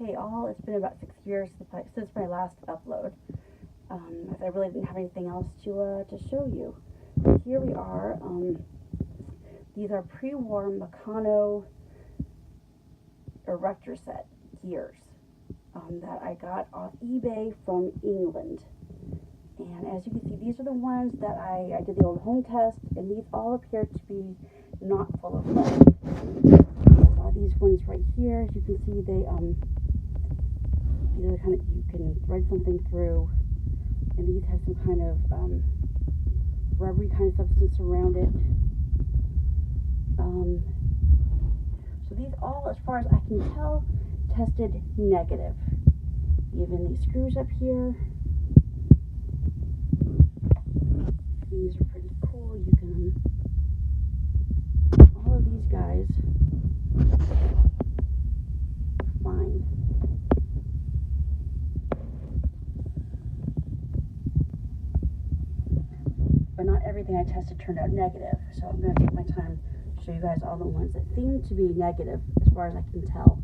Hey all, it's been about 6 years since my last upload. I really didn't have anything else to show you. Here we are. These are pre-war Meccano Erector Set Gears that I got off eBay from England. And as you can see, these are the ones that I did the old home test, and these all appear to be not full of lead. These ones right here, as you can see, these are kind of, you can thread something through, and these have some kind of rubbery kind of substance around it. So these all, as far as I can tell, tested negative. Even these screws up here, these are pretty cool. You can, all of these guys are fine. But not everything I tested turned out negative, so I'm going to take my time to show you guys all the ones that seem to be negative as far as I can tell.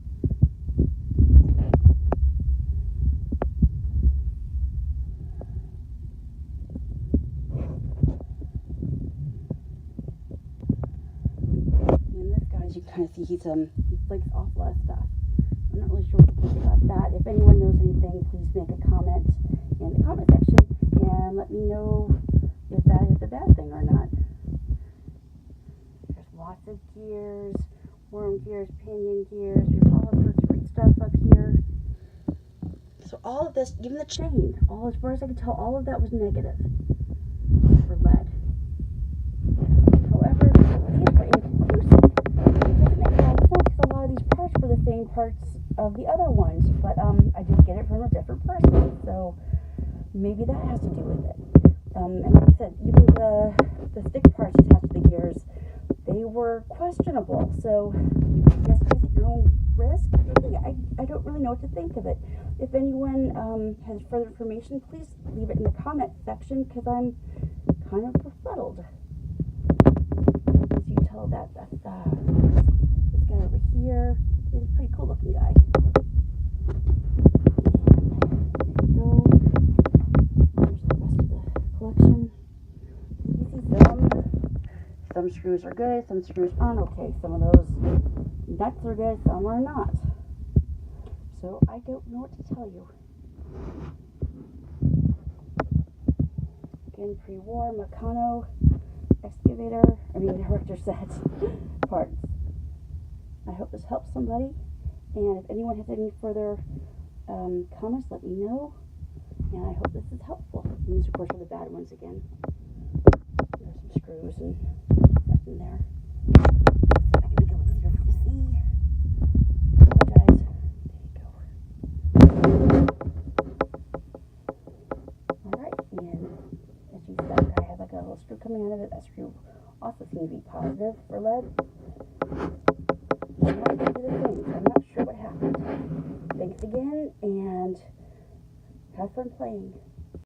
And this guy, as you can kind of see, he flakes off a lot of stuff. I'm not really sure what to think about that. If anyone knows anything, please make a comment in the comment section and let me know if that is a bad thing or not. There's lots of gears, worm gears, pinion gears, there's all sorts of great stuff up here. So all of this, even the chain, as far as I can tell, all of that was negative for lead. However, these were inconclusive. It doesn't make a lot of sense because a lot of these parts were the same parts of the other ones, but I did get it from a different person, so maybe that has to do with it. And like I said, even the stick parts attached to the gears, they were questionable. So I guess use at your own risk. I don't really know what to think of it. If anyone has further information, please leave it in the comment section because I'm kind of befuddled. As you can tell, that's this guy over here. He's a pretty cool looking guy. Some screws are good, some screws aren't okay. Some of those nuts are good, some are not. So I don't know what to tell you. Again, pre-war Meccano Erector Set parts. I hope this helps somebody. And if anyone has any further comments, let me know. And I hope this is helpful. And these, of course, are the bad ones again. There's some screws and stuff in there. I can make it a little easier for you to see. I apologize. There you go. Alright, and as you said, I have like a little screw coming out of it. That screw also seems to be positive for lead. I'm not going to do the things. I'm not sure what happened. Thanks again, and have fun playing.